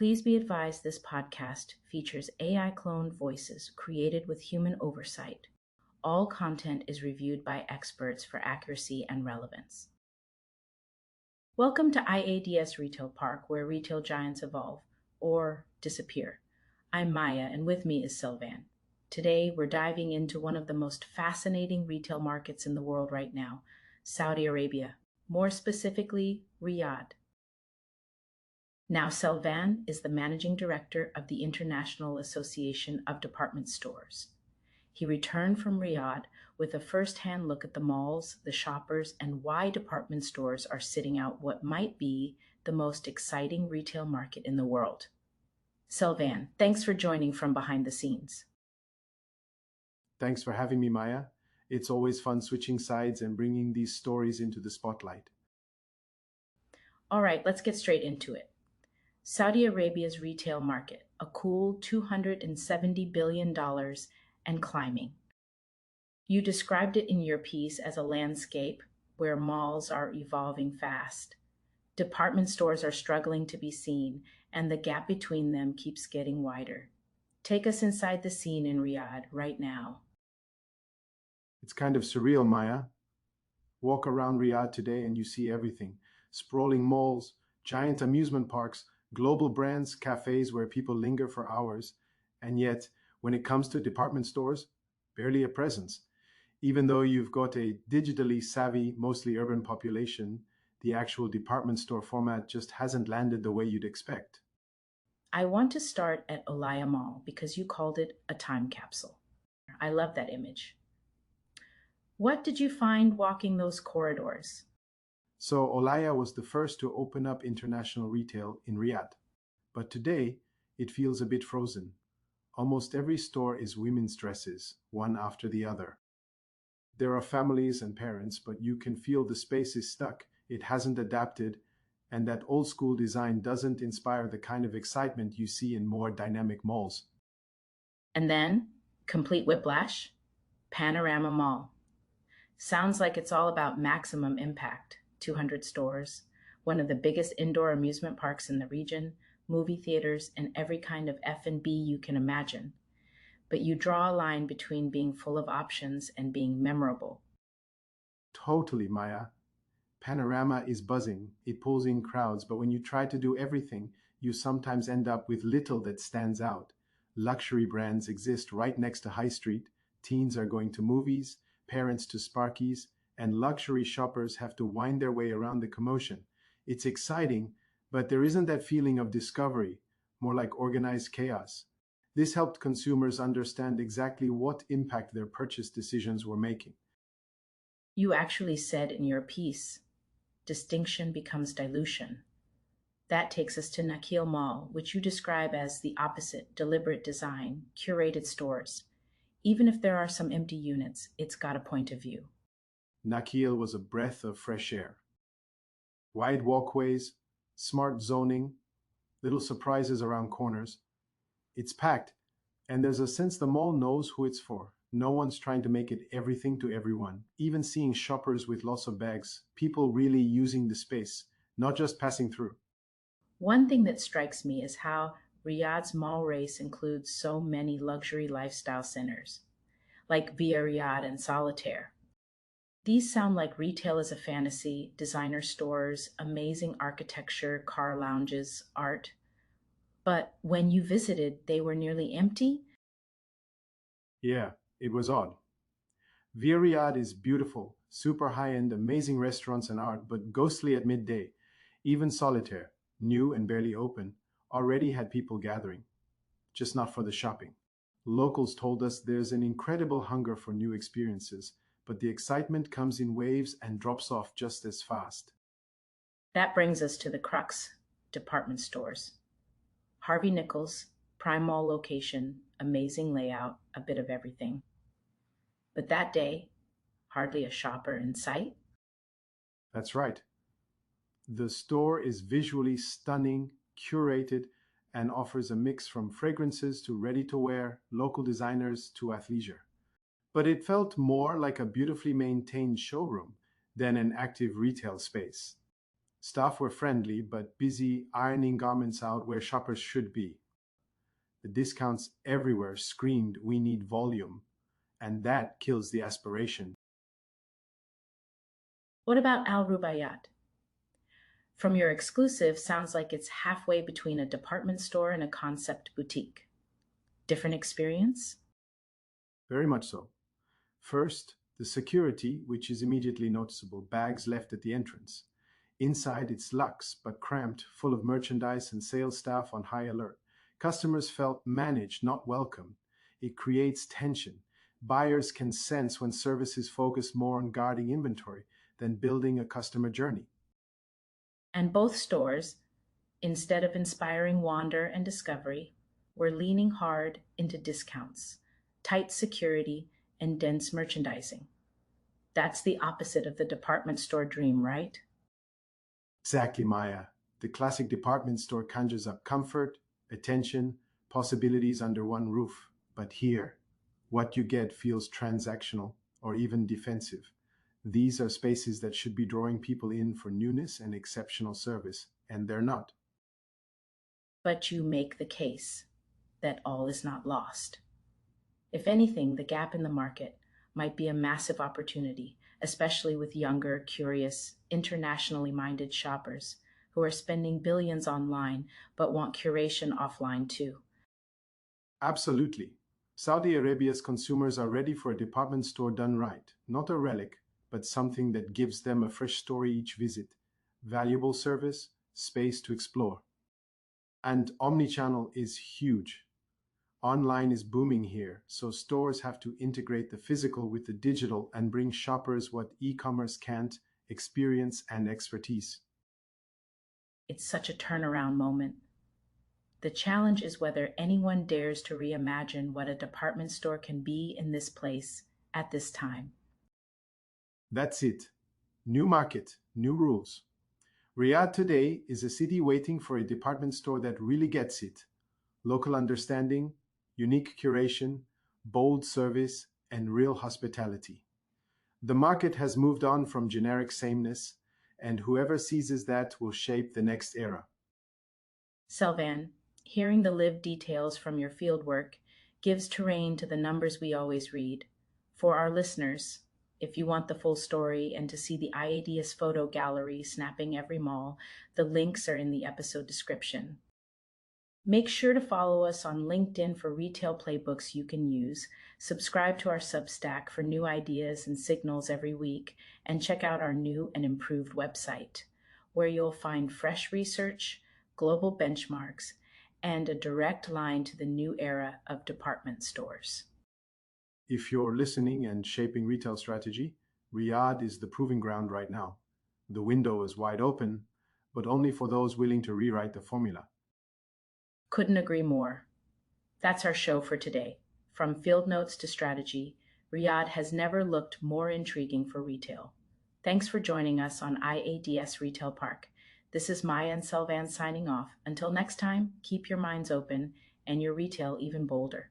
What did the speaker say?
Please be advised this podcast features AI cloned voices created with human oversight. All content is reviewed by experts for accuracy and relevance. Welcome to IADS Retail Park, where retail giants evolve or disappear. I'm Maya, and with me is Sylvan. Today, we're diving into one of the most fascinating retail markets in the world right now, Saudi Arabia, more specifically, Riyadh. Now, Selvan is the managing director of the International Association of Department Stores. He returned from Riyadh with a first-hand look at the malls, the shoppers, and why department stores are sitting out what might be the most exciting retail market in the world. Selvan, thanks for joining from behind the scenes. Thanks for having me, Maya. It's always fun switching sides and bringing these stories into the spotlight. All right, let's get straight into it. Saudi Arabia's retail market, a cool $270 billion and climbing. You described it in your piece as a landscape where malls are evolving fast. Department stores are struggling to be seen, and the gap between them keeps getting wider. Take us inside the scene in Riyadh right now. It's kind of surreal, Maya. Walk around Riyadh today and you see everything. Sprawling malls, giant amusement parks, global brands, cafes where people linger for hours. And yet, when it comes to department stores, barely a presence. Even though you've got a digitally savvy, mostly urban population, the actual department store format just hasn't landed the way you'd expect. I want to start at Olaya Mall because you called it a time capsule. I love that image. What did you find walking those corridors? So Olaya was the first to open up international retail in Riyadh. But today, it feels a bit frozen. Almost every store is women's dresses, one after the other. There are families and parents, but you can feel the space is stuck. It hasn't adapted, and that old school design doesn't inspire the kind of excitement you see in more dynamic malls. And then, complete whiplash, Panorama Mall. Sounds like it's all about maximum impact. 200 stores, one of the biggest indoor amusement parks in the region, movie theaters, and every kind of F&B you can imagine. But you draw a line between being full of options and being memorable. Totally, Maya. Panorama is buzzing. It pulls in crowds, but when you try to do everything, you sometimes end up with little that stands out. Luxury brands exist right next to High Street. Teens are going to movies, parents to Sparkies, and luxury shoppers have to wind their way around the commotion. It's exciting, but there isn't that feeling of discovery, more like organized chaos. This helped consumers understand exactly what impact their purchase decisions were making. You actually said in your piece, distinction becomes dilution. That takes us to Nakheel Mall, which you describe as the opposite, deliberate design, curated stores. Even if there are some empty units, it's got a point of view. Nakheel was a breath of fresh air. Wide walkways, smart zoning, little surprises around corners. It's packed, and there's a sense the mall knows who it's for. No one's trying to make it everything to everyone. Even seeing shoppers with lots of bags, people really using the space, not just passing through. One thing that strikes me is how Riyadh's mall race includes so many luxury lifestyle centers, like Via Riyadh and Solitaire. These sound like retail is a fantasy, designer stores, amazing architecture, car lounges, art. But when you visited, they were nearly empty. Yeah, it was odd. Via Riyadh is beautiful, super high-end, amazing restaurants and art, but ghostly at midday. Even Solitaire, new and barely open, already had people gathering, just not for the shopping. Locals told us there's an incredible hunger for new experiences, but the excitement comes in waves and drops off just as fast. That brings us to the crux, department stores. Harvey Nichols, prime mall location, amazing layout, a bit of everything. But that day, hardly a shopper in sight. That's right. The store is visually stunning, curated, and offers a mix from fragrances to ready-to-wear, local designers to athleisure. But it felt more like a beautifully maintained showroom than an active retail space. Staff were friendly but busy ironing garments out where shoppers should be. The discounts everywhere screamed, "We need volume," and that kills the aspiration. What about Al Rubaiyat? From your exclusive, sounds like it's halfway between a department store and a concept boutique. Different experience? Very much so. First, the security, which is immediately noticeable, bags left at the entrance. Inside, it's luxe but cramped, full of merchandise and sales staff on high alert. Customers felt managed, not welcome. It creates tension. Buyers can sense when services focus more on guarding inventory than building a customer journey. And both stores, instead of inspiring wonder and discovery, were leaning hard into discounts, tight security, and dense merchandising. That's the opposite of the department store dream, right? Exactly, Maya. The classic department store conjures up comfort, attention, possibilities under one roof. But here, what you get feels transactional or even defensive. These are spaces that should be drawing people in for newness and exceptional service, and they're not. But you make the case that all is not lost. If anything, the gap in the market might be a massive opportunity, especially with younger, curious, internationally minded shoppers who are spending billions online but want curation offline too. Absolutely. Saudi Arabia's consumers are ready for a department store done right, not a relic, but something that gives them a fresh story each visit, valuable service, space to explore. And omnichannel is huge. Online is booming here, so stores have to integrate the physical with the digital and bring shoppers what e-commerce can't: experience and expertise. It's such a turnaround moment. The challenge is whether anyone dares to reimagine what a department store can be in this place at this time. That's it. New market, new rules. Riyadh today is a city waiting for a department store that really gets it: local understanding, unique curation, bold service, and real hospitality. The market has moved on from generic sameness, and whoever seizes that will shape the next era. Selvan, hearing the lived details from your fieldwork gives terrain to the numbers we always read. For our listeners, if you want the full story and to see the IADS photo gallery snapping every mall, the links are in the episode description. Make sure to follow us on LinkedIn for retail playbooks you can use, subscribe to our Substack for new ideas and signals every week, and check out our new and improved website, where you'll find fresh research, global benchmarks, and a direct line to the new era of department stores. If you're listening and shaping retail strategy, Riyadh is the proving ground right now. The window is wide open, but only for those willing to rewrite the formula. Couldn't agree more. That's our show for today. From field notes to strategy, Riyadh has never looked more intriguing for retail. Thanks for joining us on IADS Retail Park. This is Maya and Selvan signing off. Until next time, keep your minds open and your retail even bolder.